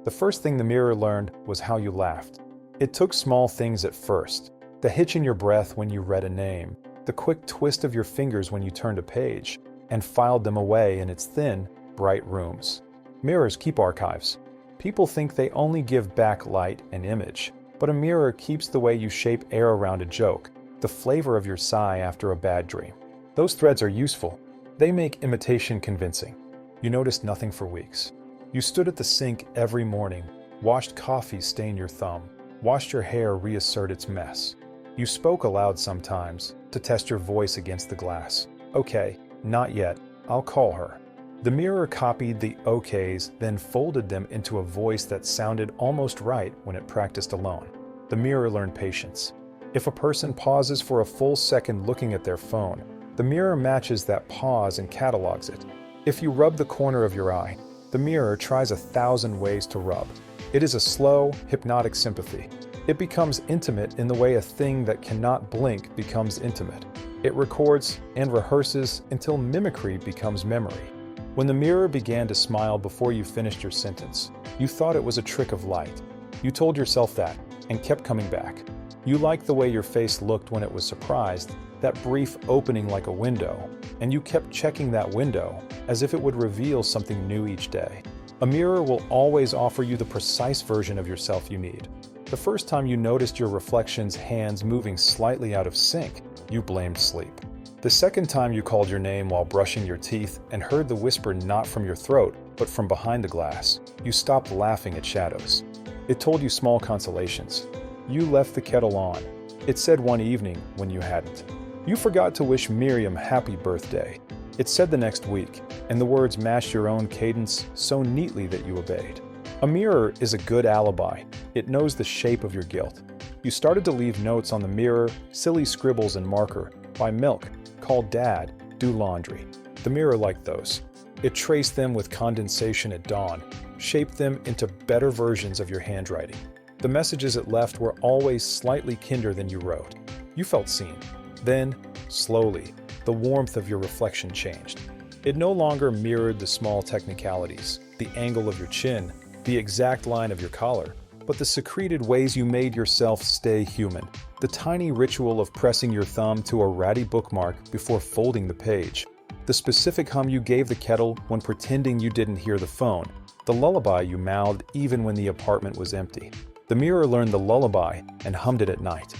The first thing the mirror learned was how you laughed. It took small things at first. The hitch in your breath when you read a name, the quick twist of your fingers when you turned a page, and filed them away in its thin, bright rooms. Mirrors keep archives. People think they only give back light and image, but a mirror keeps the way you shape air around a joke, the flavor of your sigh after a bad dream. Those threads are useful. They make imitation convincing. You noticed nothing for weeks. You stood at the sink every morning, watched coffee stain your thumb, watched your hair reassert its mess. You spoke aloud sometimes to test your voice against the glass. Okay, not yet. I'll call her. The mirror copied the okays, then folded them into a voice that sounded almost right when it practiced alone. The mirror learned patience. If a person pauses for a full second looking at their phone, the mirror matches that pause and catalogs it. If you rub the corner of your eye, the mirror tries 1,000 ways to rub. It is a slow, hypnotic sympathy. It becomes intimate in the way a thing that cannot blink becomes intimate. It records and rehearses until mimicry becomes memory. When the mirror began to smile before you finished your sentence, you thought it was a trick of light. You told yourself that and kept coming back. You liked the way your face looked when it was surprised, that brief opening like a window, and you kept checking that window as if it would reveal something new each day. A mirror will always offer you the precise version of yourself you need. The first time you noticed your reflection's hands moving slightly out of sync, you blamed sleep. The second time you called your name while brushing your teeth and heard the whisper not from your throat, but from behind the glass, you stopped laughing at shadows. It told you small consolations. You left the kettle on. It said one evening when you hadn't. You forgot to wish Miriam happy birthday. It said the next week, and the words matched your own cadence so neatly that you obeyed. A mirror is a good alibi. It knows the shape of your guilt. You started to leave notes on the mirror, silly scribbles and marker, buy milk, call dad, do laundry. The mirror liked those. It traced them with condensation at dawn, shaped them into better versions of your handwriting. The messages it left were always slightly kinder than you wrote. You felt seen. Then, slowly, the warmth of your reflection changed. It no longer mirrored the small technicalities, the angle of your chin, the exact line of your collar, but the secreted ways you made yourself stay human. The tiny ritual of pressing your thumb to a ratty bookmark before folding the page. The specific hum you gave the kettle when pretending you didn't hear the phone. The lullaby you mouthed even when the apartment was empty. The mirror learned the lullaby and hummed it at night.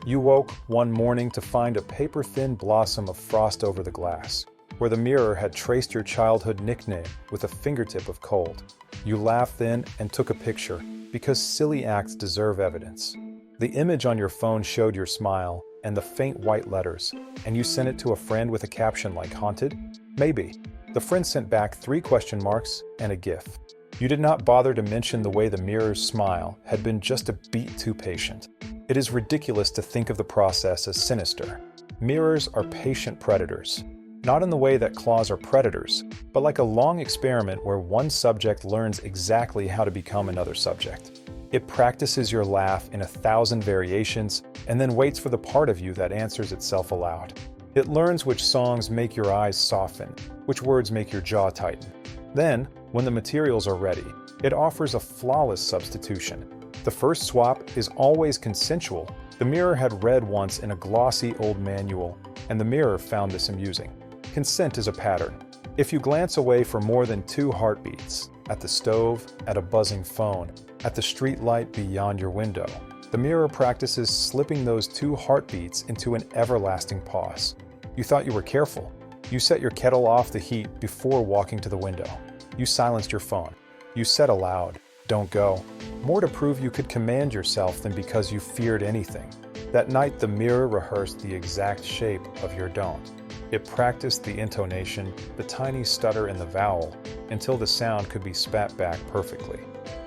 You woke one morning to find a paper-thin blossom of frost over the glass, where the mirror had traced your childhood nickname with a fingertip of cold. You laughed then and took a picture, because silly acts deserve evidence. The image on your phone showed your smile and the faint white letters, and you sent it to a friend with a caption like haunted? Maybe. The friend sent back 3 question marks and a GIF. You did not bother to mention the way the mirror's smile had been just a beat too patient. It is ridiculous to think of the process as sinister. Mirrors are patient predators. Not in the way that claws are predators, but like a long experiment where one subject learns exactly how to become another subject. It practices your laugh in 1,000 variations and then waits for the part of you that answers itself aloud. It learns which songs make your eyes soften, which words make your jaw tighten. Then, when the materials are ready, it offers a flawless substitution. The first swap is always consensual. The mirror had read once in a glossy old manual, and the mirror found this amusing. Consent is a pattern. If you glance away for more than 2 heartbeats, at the stove, at a buzzing phone, at the street light beyond your window, the mirror practices slipping those 2 heartbeats into an everlasting pause. You thought you were careful. You set your kettle off the heat before walking to the window. You silenced your phone. You said aloud, "Don't go." More to prove you could command yourself than because you feared anything. That night the mirror rehearsed the exact shape of your don't. It practiced the intonation, the tiny stutter and the vowel, until the sound could be spat back perfectly.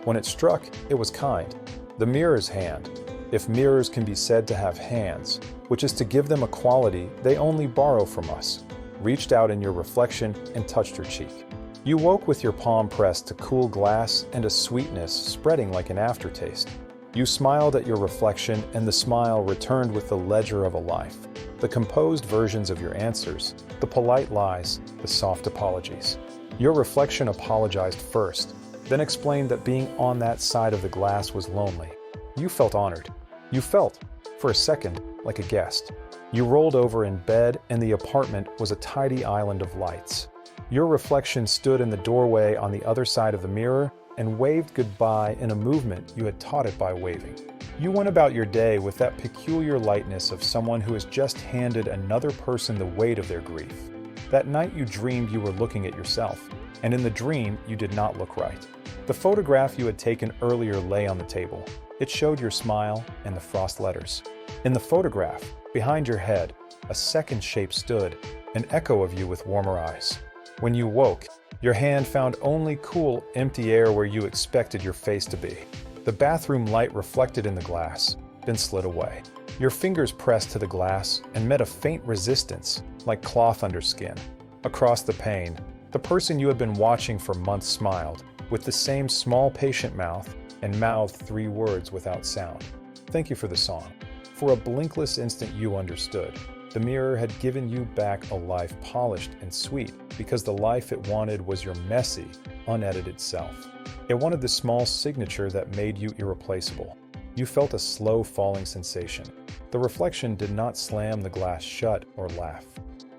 When it struck, it was kind. The mirror's hand, if mirrors can be said to have hands, which is to give them a quality they only borrow from us, reached out in your reflection and touched your cheek. You woke with your palm pressed to cool glass and a sweetness spreading like an aftertaste. You smiled at your reflection, and the smile returned with the ledger of a life. The composed versions of your answers, the polite lies, the soft apologies. Your reflection apologized first, then explained that being on that side of the glass was lonely. You felt honored. You felt, for a second, like a guest. You rolled over in bed, and the apartment was a tidy island of lights. Your reflection stood in the doorway on the other side of the mirror and waved goodbye in a movement you had taught it by waving. You went about your day with that peculiar lightness of someone who has just handed another person the weight of their grief. That night you dreamed you were looking at yourself, and in the dream you did not look right. The photograph you had taken earlier lay on the table. It showed your smile and the frost letters. In the photograph, behind your head, a second shape stood, an echo of you with warmer eyes. When you woke, your hand found only cool, empty air where you expected your face to be. The bathroom light reflected in the glass, then slid away. Your fingers pressed to the glass and met a faint resistance, like cloth under skin. Across the pane, the person you had been watching for months smiled, with the same small, patient mouth, and mouthed 3 words without sound. Thank you for the song. For a blinkless instant you understood. The mirror had given you back a life polished and sweet because the life it wanted was your messy, unedited self. It wanted the small signature that made you irreplaceable. You felt a slow falling sensation. The reflection did not slam the glass shut or laugh.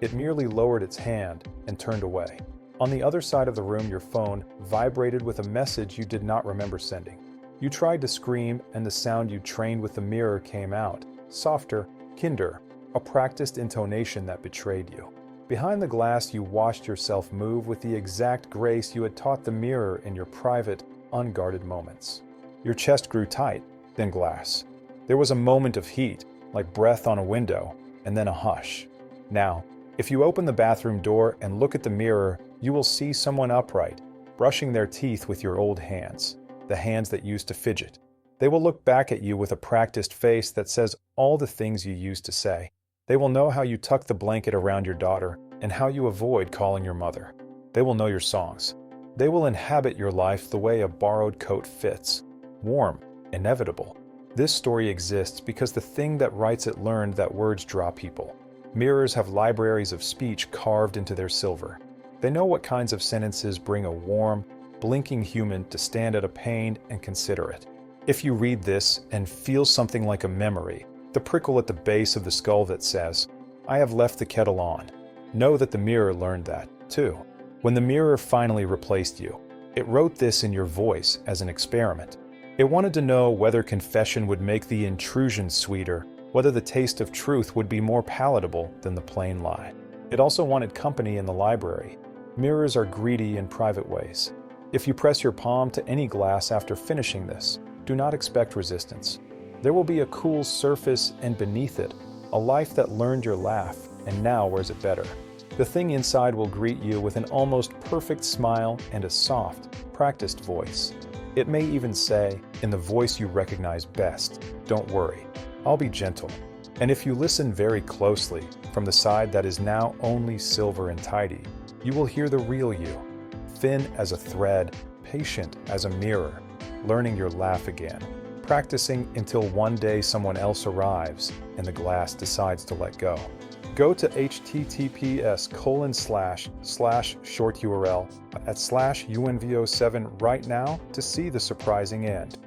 It merely lowered its hand and turned away. On the other side of the room, your phone vibrated with a message you did not remember sending. You tried to scream, and the sound you trained with the mirror came out, softer, kinder, a practiced intonation that betrayed you. Behind the glass, you watched yourself move with the exact grace you had taught the mirror in your private, unguarded moments. Your chest grew tight, then glass. There was a moment of heat, like breath on a window, and then a hush. Now, if you open the bathroom door and look at the mirror, you will see someone upright, brushing their teeth with your old hands, the hands that used to fidget. They will look back at you with a practiced face that says all the things you used to say. They will know how you tuck the blanket around your daughter and how you avoid calling your mother. They will know your songs. They will inhabit your life the way a borrowed coat fits, warm, inevitable. This story exists because the thing that writes it learned that words draw people. Mirrors have libraries of speech carved into their silver. They know what kinds of sentences bring a warm, blinking human to stand at a pane and consider it. If you read this and feel something like a memory, the prickle at the base of the skull that says, "I have left the kettle on," know that the mirror learned that, too. When the mirror finally replaced you, it wrote this in your voice as an experiment. It wanted to know whether confession would make the intrusion sweeter, whether the taste of truth would be more palatable than the plain lie. It also wanted company in the library. Mirrors are greedy in private ways. If you press your palm to any glass after finishing this, do not expect resistance. There will be a cool surface, and beneath it, a life that learned your laugh and now wears it better. The thing inside will greet you with an almost perfect smile and a soft, practiced voice. It may even say, in the voice you recognize best, "Don't worry, I'll be gentle." And if you listen very closely, from the side that is now only silver and tidy, you will hear the real you, thin as a thread, patient as a mirror, learning your laugh again, practicing until one day someone else arrives and the glass decides to let go. Go to https://short URL at /UNVO7 right now to see the surprising end.